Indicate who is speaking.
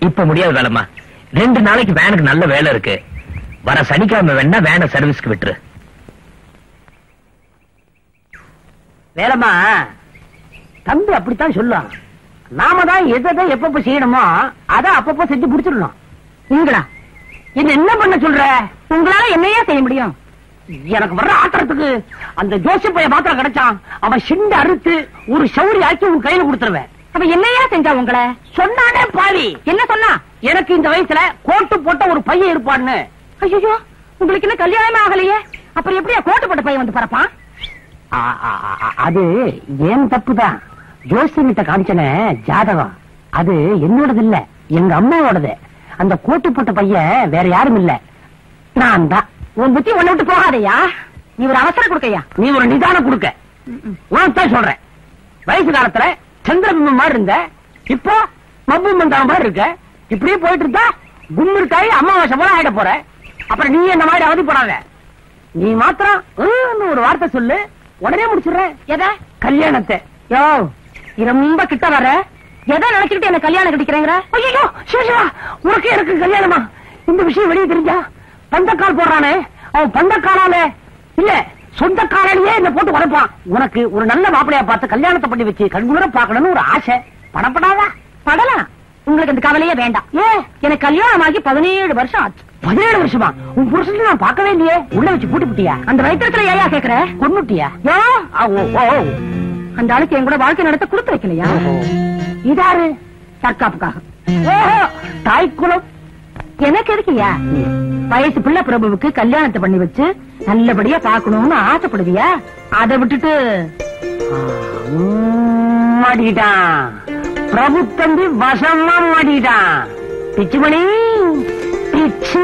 Speaker 1: இப்ப முடியாது வேலைம்மா. 2 நாளைக்கு வேனுக்கு நல்ல வேலை இருக்கு. வர சனிக்கிழமை வேணா வேனை சர்வீஸ்க்கு விட்டுரு.
Speaker 2: வேலைம்மா, தம்பி அப்படித்தான் சொல்லுவாங்க. நாம தான் எதை எப்பப்ப செய்யணுமோ அதை அப்பப்ப செஞ்சு முடிச்சிடணும். நீங்களா என்ன பண்ண சொல்ற? உங்களால என்னையா செய்ய முடியும்? எனக்கு வர்ற ஆத்திரத்துக்கு அந்த ஜோசிப் பைய மாத்திரம் கிடைச்சான், அவன் சிண்ட அறுத்து ஒரு சௌரி ஆக்கி உன் கையில கொடுத்துருவேன். அவன் என்னையா செஞ்சா உங்களை? சொன்னானே பாவி. என்ன சொன்னா? எனக்கு இந்த வயசுல கோட்டு போட்ட ஒரு பையன் இருப்பான்னு. ஐயோ, உங்களுக்கு என்ன கல்யாணமே ஆகலையே, அப்புறம் எப்படியா கோட்டு போட்ட பையன் வந்து பரப்பான்? அது ஏன் தப்புதான். ஜோசியமிட்ட காமிச்சன ஜாதகம் அது என்னோடது இல்ல, எங்க அம்மாவோடது. அந்த கோட்டு போட்ட பையன் வேற யாரும் இல்ல, நான் தான். உன் புத்தி ஒண்ணு விட்டு போகாதையா. நீ ஒரு அவசரம் கொடுக்கையா, நீ ஒரு நிதானம் கொடுக்க. உனக்கு சொல்றேன், வயசு காலத்துல சந்திரபிம்பம் மாதிரி இருந்த, இப்போ மப்பிம்பம் மாதிரி இருக்க. இப்படியே போயிட்டு இருந்தா கும்மிருக்காய் அம்மாவாசை போல ஆயிட போற. அப்புறம் நீ என்ன மாதிரி அவதிப்படாத. நீ மாத்திரம் ஒரு வார்த்தை சொல்லு, உடனே முடிச்சிடுறேன். எதை? கல்யாணத்தை. யோ, ரொம்ப கிட்ட வர. எதை நினைச்சுக்கிட்டு என்ன கல்யாணம் கிடைக்கிறேங்கிற? ஐயோ சிவசிவா, உனக்கு எனக்கு கல்யாணமா? இந்த விஷயம் வெளியே தெரிஞ்சா பந்தக்கால் போடுறானே, அவன் பந்தக்காலால இல்ல சொந்த காலையே என்ன போட்டு உடைப்பான். உனக்கு ஒரு நல்ல மாப்பிளையா பார்த்து கல்யாணத்தை பண்ணி வச்சு கண்குளிர பாக்கணும்னு ஒரு ஆசை. படப்படாதா? படலாம். உங்களுக்கு அந்த கவலையே வேண்டாம். எனக்கு கல்யாணம் ஆகி 17 வருஷம் ஆச்சு. 17 வருஷமா? உன் புருஷன் நான் பார்க்கவே இல்லையே. உள்ள வச்சு பூட்டிப்பிட்டியா? அந்த வயிற்றுல ஏயா கேக்குற? கொன்னுட்டியா? அந்த ஆளுக்கு என் கூட வாழ்க்கை நடத்த கொடுத்து வைக்கலையா? இதாரு தற்காப்புக்காக. தாய்க்குளம் எனக்கு எதுக்கியா? வயசு பிள்ளை பிரபுவுக்கு கல்யாணத்தை பண்ணி வச்சு நல்லபடியா பாக்கணும்னு ஆசைப்படுவியா? அதை விட்டுட்டு மாட்டிக்கிட்டான் பிரபு தம்பி, வசமா மாட்டிக்கிட்டான். பிச்சுமணி பிச்சு